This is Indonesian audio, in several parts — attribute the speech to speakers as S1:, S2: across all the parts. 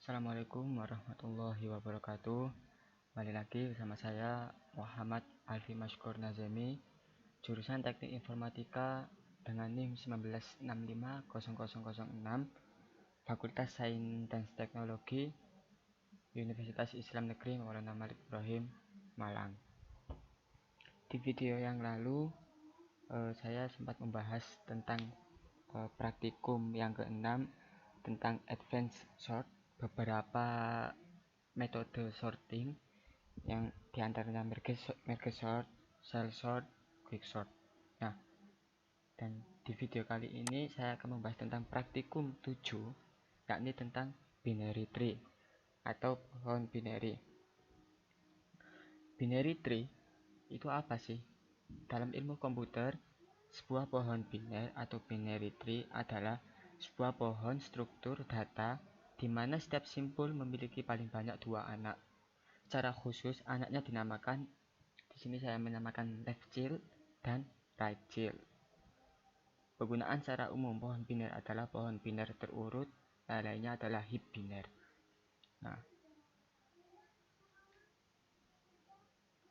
S1: Assalamualaikum warahmatullahi wabarakatuh. Kembali lagi bersama saya Muhammad Alfi Mashkur Nazemi, jurusan Teknik Informatika dengan NIM 19650006, Fakultas Sains dan Teknologi, Universitas Islam Negeri Maulana Malik Ibrahim, Malang. Di video yang lalu saya sempat membahas tentang praktikum yang keenam tentang advanced sort, beberapa metode sorting yang diantaranya merge sort, cell sort, quick sort. Nah, dan di video kali ini saya akan membahas tentang praktikum 7, yakni tentang binary tree atau pohon binary. Binary tree itu apa sih? Dalam ilmu komputer, sebuah pohon biner atau binary tree adalah sebuah pohon struktur data di mana setiap simpul memiliki paling banyak 2 anak. Secara khusus, anaknya dinamakan, di sini saya menamakan left child dan right child. Penggunaan secara umum pohon biner adalah pohon biner terurut, lainnya adalah heap biner. Nah,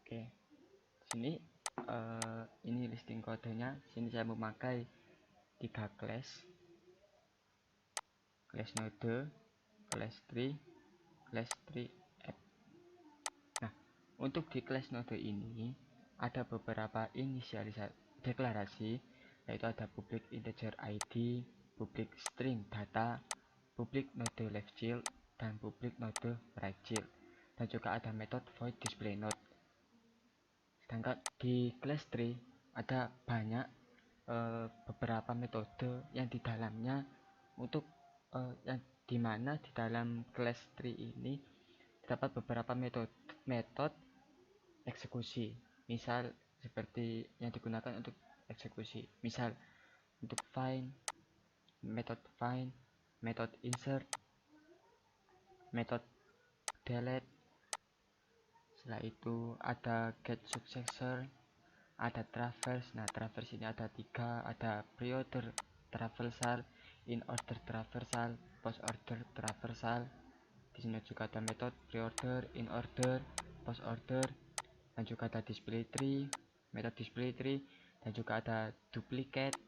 S1: oke. Sini ini listing kodenya. Sini saya memakai 3 class node, class tree, class tree app. Nah, untuk di class node ini ada beberapa inisialisasi deklarasi, yaitu ada public integer id, public string data, public node left child, dan public node right child, dan juga ada metode void display node. Sedangkan di class tree ada banyak beberapa metode yang di dalamnya untuk yang dimana di dalam class tree ini terdapat beberapa metode eksekusi. Misal seperti yang digunakan untuk eksekusi, misal untuk find, metode insert, metode delete. Setelah itu ada get successor, ada traverse. Nah, traverse ini ada 3, ada pre-order traversal, in-order traversal, post-order traversal. Di sini juga ada metode pre-order, in-order, post-order, dan juga ada display tree, metode display tree, dan juga ada duplicate,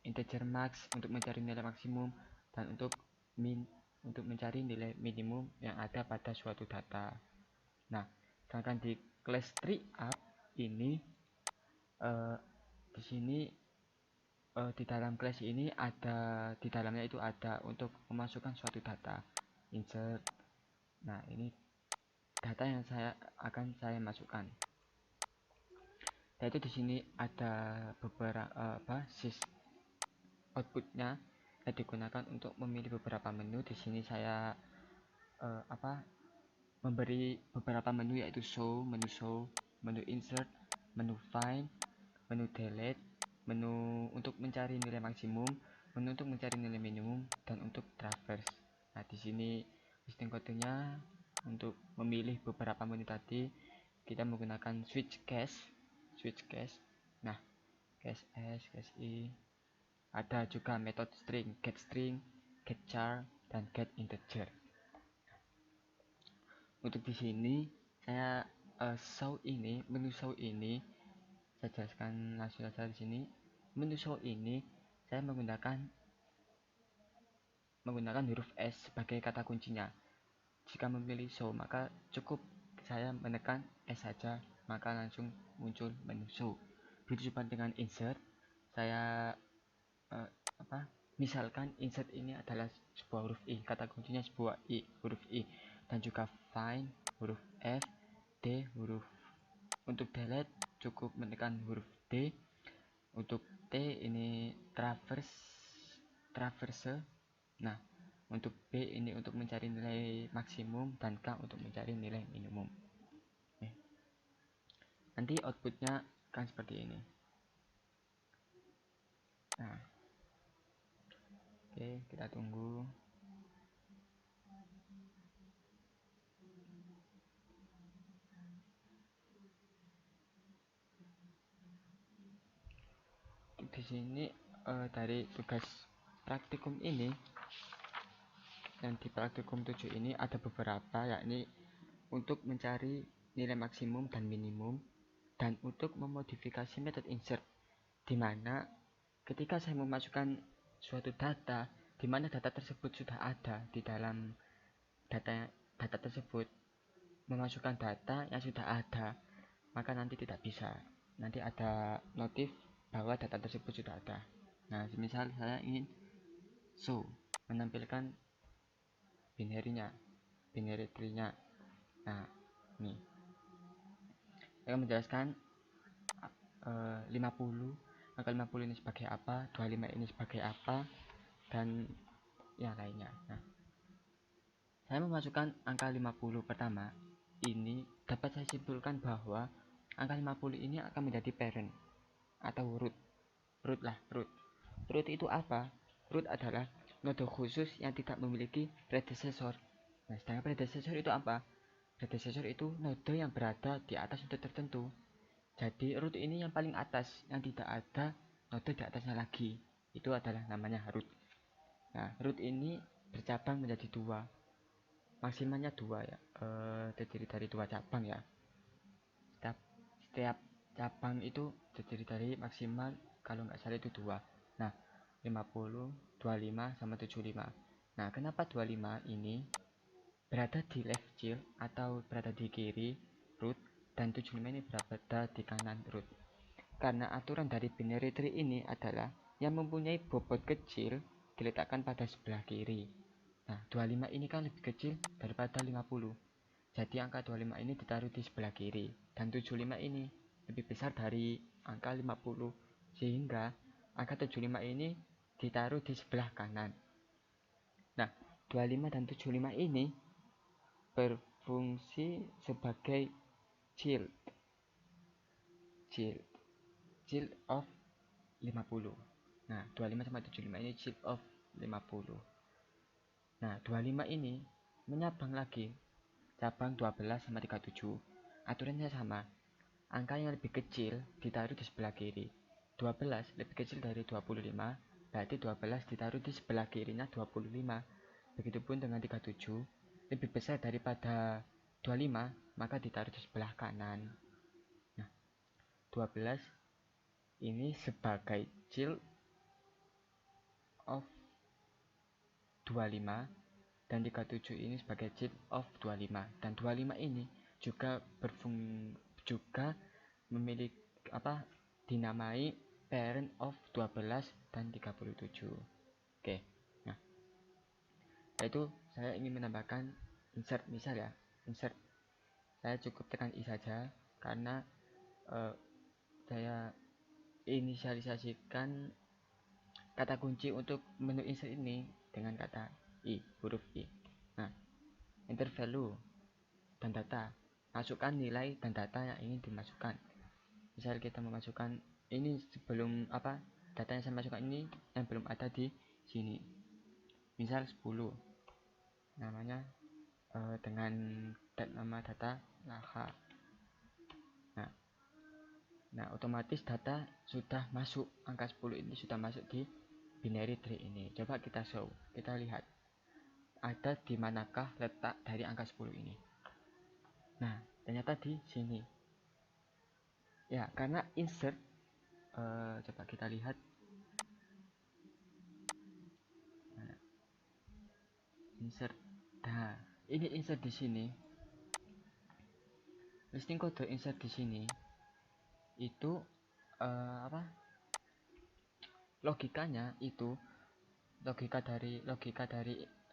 S1: integer max untuk mencari nilai maksimum, dan untuk min untuk mencari nilai minimum yang ada pada suatu data. Nah, sedangkan di class tree up ini di sini di dalam class ini ada, di dalamnya itu ada untuk memasukkan suatu data, insert. Nah, ini data yang akan saya masukkan. Yaitu di sini ada beberapa basis outputnya yang digunakan untuk memilih beberapa menu. Di sini saya memberi beberapa menu, yaitu show, menu insert, menu find, menu delete, menu untuk mencari nilai maksimum, menu untuk mencari nilai minimum, dan untuk traverse. Nah, di sini listing kodenya untuk memilih beberapa menu tadi kita menggunakan switch cache. Nah, cache S, cache I. Ada juga metode string, get char, dan get integer. Untuk di sini saya menu show ini saya jelaskan langsung saja di sini. Menu show ini saya menggunakan huruf S sebagai kata kuncinya. Jika memilih show, maka cukup saya menekan S saja, maka langsung muncul menu show. Begitu juga dengan insert. Saya misalkan insert ini adalah sebuah huruf I, kata kuncinya sebuah huruf I, dan juga find huruf F, D huruf. Untuk delete cukup menekan huruf D. Untuk T ini traverse. Nah, untuk B ini untuk mencari nilai maksimum, dan K untuk mencari nilai minimum. Nanti outputnya kan seperti ini. Nah, oke, kita tunggu. Di sini dari tugas praktikum ini yang di praktikum 7 ini ada beberapa, yakni untuk mencari nilai maksimum dan minimum, dan untuk memodifikasi metode insert, di mana ketika saya memasukkan suatu data, di mana data tersebut sudah ada di dalam data tersebut, memasukkan data yang sudah ada, maka nanti tidak bisa. Nanti ada notif bahwa data tersebut sudah ada. Nah, misal saya ingin show, menampilkan binary tree-nya. Nah, ini saya menjelaskan 50, angka 50 ini sebagai apa, 25 ini sebagai apa, dan yang lainnya. Nah, saya memasukkan angka 50 pertama. Ini dapat saya simpulkan bahwa angka 50 ini akan menjadi parent atau root. Root itu apa? Root adalah node khusus yang tidak memiliki predecessor. Nah, sedangkan predecessor itu apa? Predecessor itu node yang berada di atas node tertentu. Jadi root ini yang paling atas, yang tidak ada node di atasnya lagi. Itu adalah namanya root. Nah, root ini bercabang menjadi dua, maksimalnya dua ya, terdiri dari dua cabang ya. Setiap cabang itu terdiri dari maksimal, kalau nggak salah itu dua. Nah, 50, 25 sama 75. Nah, kenapa 25 ini berada di left child atau berada di kiri root, dan 75 ini berada di kanan root? Karena aturan dari binary tree ini adalah yang mempunyai bobot kecil diletakkan pada sebelah kiri. Nah, 25 ini kan lebih kecil daripada 50. Jadi angka 25 ini ditaruh di sebelah kiri, dan 75 ini lebih besar dari angka 50, sehingga angka 75 ini ditaruh di sebelah kanan. Nah, 25 dan 75 ini berfungsi sebagai child of 50. Nah, 25 sama 75 ini child of 50. Nah, 25 ini menyabang lagi cabang 12 sama 37. Aturannya sama. Angka yang lebih kecil ditaruh di sebelah kiri. 12 lebih kecil dari 25, berarti 12 ditaruh di sebelah kirinya 25. Begitupun dengan 37, lebih besar daripada 25, maka ditaruh di sebelah kanan. Nah, 12 ini sebagai child of 25, dan 37 ini sebagai child of 25. Dan 25 ini juga memiliki dinamai parent of 12 dan 37. Oke. Nah, yaitu saya ingin menambahkan insert, misal ya, insert. Saya cukup tekan i saja karena saya inisialisasikan kata kunci untuk menu insert ini dengan kata i, huruf i. Nah, enter value dan data, masukkan nilai dan data yang ingin dimasukkan. Misal kita memasukkan ini sebelum data yang saya masukkan ini yang belum ada di sini, misal 10, namanya dengan nama data laha. Nah, otomatis data sudah masuk, angka 10 ini sudah masuk di binary tree ini. Coba kita show, kita lihat ada di manakah letak dari angka 10 ini. Nah, ternyata di sini ya, karena insert, coba kita lihat. Nah, insert, nah ini insert di sini, listing kode insert di sini itu logikanya itu logika dari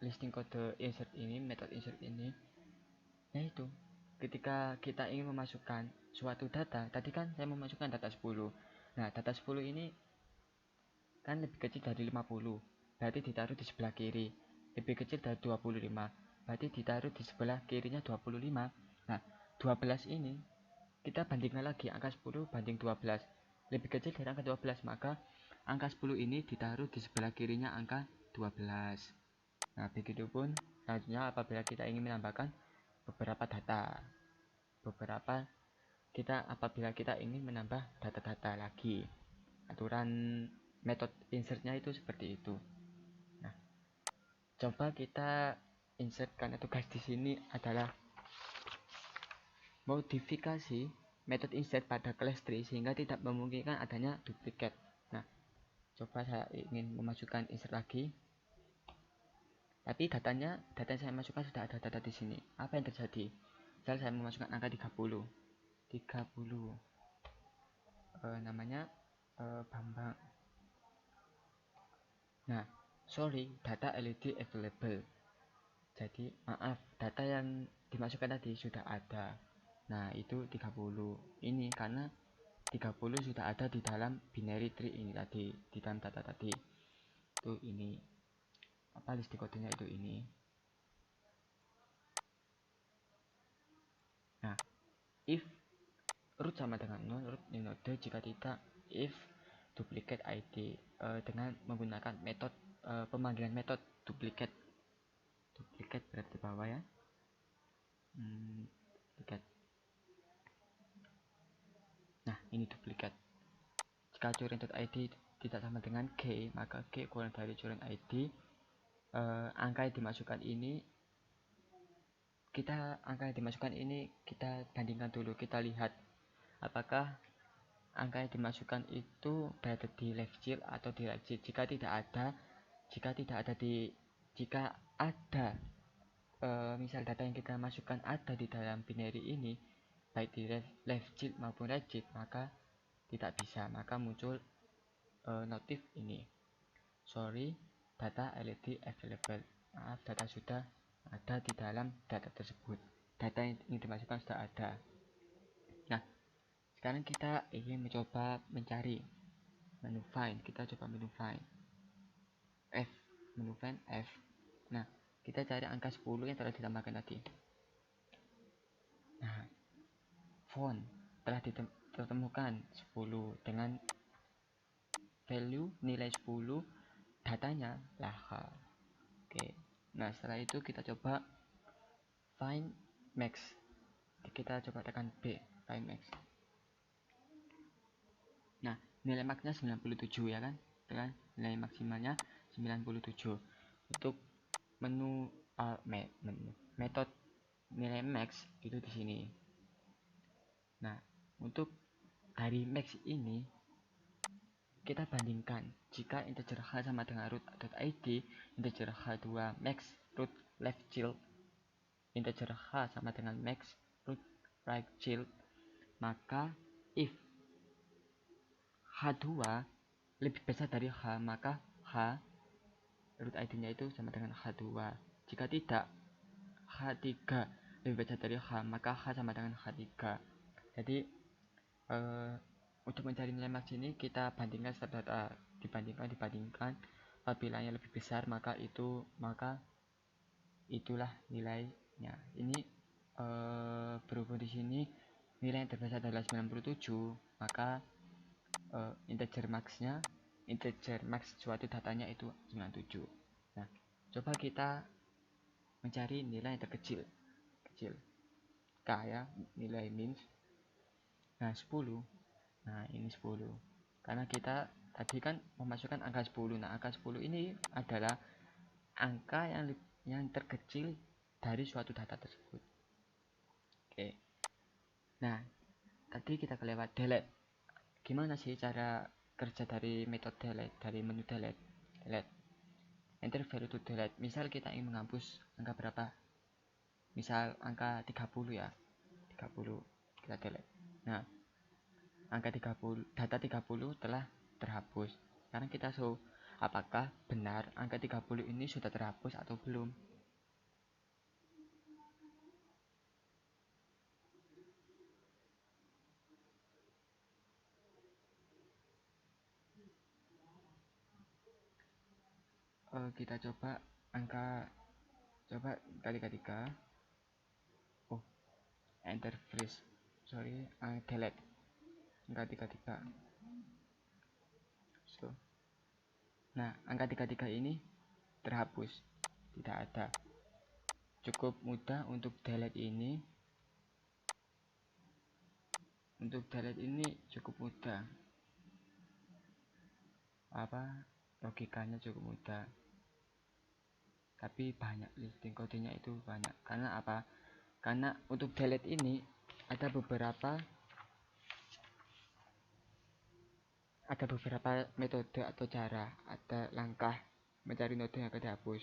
S1: listing kode insert ini, metode insert ini, yaitu ketika kita ingin memasukkan suatu data, tadi kan saya memasukkan data 10. Nah, data 10 ini kan lebih kecil dari 50, berarti ditaruh di sebelah kiri. Lebih kecil dari 25, berarti ditaruh di sebelah kirinya 25. Nah, 12 ini kita bandingkan lagi, angka 10 banding 12 lebih kecil dari angka 12, maka angka 10 ini ditaruh di sebelah kirinya angka 12. Nah, begitupun selanjutnya apabila kita ingin menambahkan beberapa data, apabila kita ingin menambah data-data lagi, aturan metode insertnya itu seperti itu. Nah, Coba kita insert, karena tugas di sini adalah modifikasi metode insert pada class tree sehingga tidak memungkinkan adanya duplikat. Nah, coba saya ingin memasukkan insert lagi, tapi data yang saya masukkan sudah ada data di sini. Apa yang terjadi? Misal saya memasukkan angka 30 namanya Bambang. Nah, sorry, data LED available. Jadi maaf, data yang dimasukkan tadi sudah ada. Nah, itu 30 ini karena 30 sudah ada di dalam binary tree ini tadi, di dalam data tadi. Itu ini apa, list kodenya itu ini. Nah, if root sama dengan non root node jika tidak if duplicate ID dengan menggunakan metode pemanggilan metode duplicate berarti bawah ya. Duplicate. Nah, ini duplicate. Jika current.id tidak sama dengan G, maka G kurang dari current ID. Angka yang dimasukkan ini kita bandingkan dulu, kita lihat apakah angka yang dimasukkan itu berada di left child atau di right child. Jika ada misal data yang kita masukkan ada di dalam binary ini baik di left child maupun right child, maka tidak bisa, maka muncul notif ini, sorry, data LED available. Maaf, data sudah ada di dalam data tersebut, data yang ingin dimasukkan sudah ada. Nah, sekarang kita ingin mencoba mencari menu find. Kita coba menu find F. Nah, kita cari angka 10 yang telah ditambahkan tadi. Nah, font telah ditemukan 10 dengan value nilai 10, datanya Laha. Oke. Nah, setelah itu kita coba find max. Kita coba tekan B, find max. Nah, nilai maxnya 97 ya kan? Tekan nilai maksimalnya 97. Untuk menu metode nilai max itu di sini. Nah, untuk dari max ini kita bandingkan, jika integer h sama dengan root.id, integer h2 max root left child, integer h sama dengan max root right child, maka if h2 lebih besar dari h, maka h root id nya itu sama dengan h2. Jika tidak, h3 lebih besar dari h, maka h sama dengan h3. Jadi untuk mencari nilai max ini kita bandingkan data, dibandingkan. Apabila yang lebih besar maka itulah nilainya. Ini berhubung di sini nilai yang terbesar adalah 97, maka integer max suatu datanya itu 97. Nah, coba kita mencari nilai yang terkecil k ya, nilai min. Nah, 10. Nah, ini 10. Karena kita tadi kan memasukkan angka 10. Nah, angka 10 ini adalah angka yang terkecil dari suatu data tersebut. Oke. Nah, tadi kita kelewat delete. Gimana sih cara kerja dari metode delete, dari menu delete? Enter value to delete. Misal kita ingin menghapus angka berapa? Misal angka 30 ya. 30 kita delete. Nah, angka 30, data 30 telah terhapus. Sekarang kita show apakah benar angka 30 ini sudah terhapus atau belum. Kita coba kali 3. Oh, enter freeze. Sorry, delete angka 33. So, nah, angka 33 ini terhapus, tidak ada. Cukup mudah untuk delete ini. Cukup mudah. Logikanya cukup mudah. tapi banyak listing kodenya itu banyak. Karena apa? Karena untuk delete ini ada beberapa metode atau cara, ada langkah mencari node yang akan dihapus.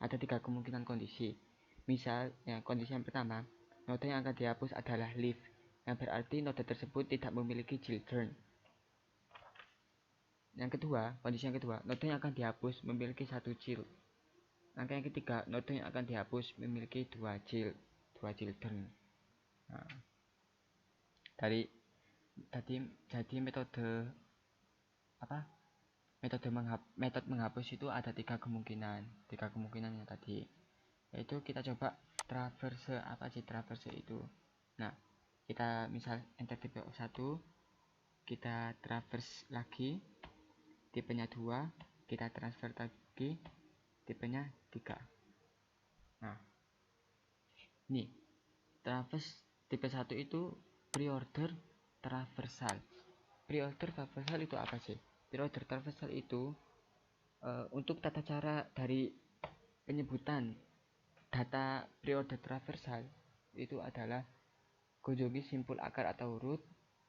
S1: Ada 3 kemungkinan kondisi. Misal, kondisi yang pertama, node yang akan dihapus adalah leaf, yang berarti node tersebut tidak memiliki children. Kondisi yang kedua, node yang akan dihapus memiliki 1 child. Langkah yang ketiga, node yang akan dihapus memiliki 2 children. Nah, jadi metode menghapus itu ada 3 kemungkinan. 3 kemungkinan yang tadi. Yaitu kita coba traverse. Apa sih traverse itu? Nah, kita misal enter tipe 1, kita traverse lagi, tipenya 2, kita transfer lagi, tipenya 3. Nah, ini traverse tipe 1 itu pre-order traversal. Pre-order traversal itu apa sih? Pre-order traversal itu untuk tata cara dari penyebutan data pre-order traversal itu adalah kunjungi simpul akar atau root,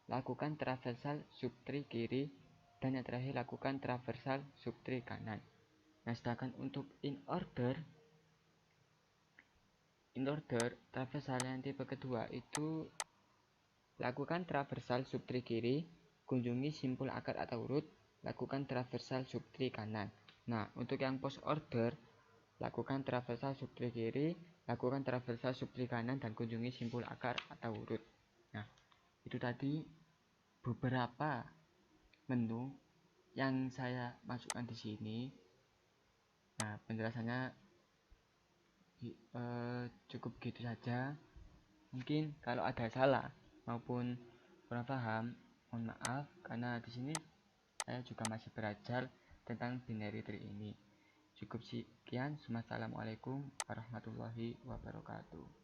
S1: lakukan traversal subtree kiri, dan yang terakhir lakukan traversal subtree kanan. Nah, sedangkan untuk in order traversal yang tipe kedua itu lakukan traversal subtree kiri, kunjungi simpul akar atau root, lakukan traversal subtree kanan. Nah, untuk yang post order, lakukan traversal subtree kiri, lakukan traversal subtree kanan, dan kunjungi simpul akar atau root. Nah, itu tadi beberapa menu yang saya masukkan di sini. Nah, penjelasannya cukup gitu saja. Mungkin kalau ada salah maupun kurang paham, mohon maaf, karena di sini saya juga masih belajar tentang binary tree ini. Cukup sekian. Wassalamualaikum warahmatullahi wabarakatuh.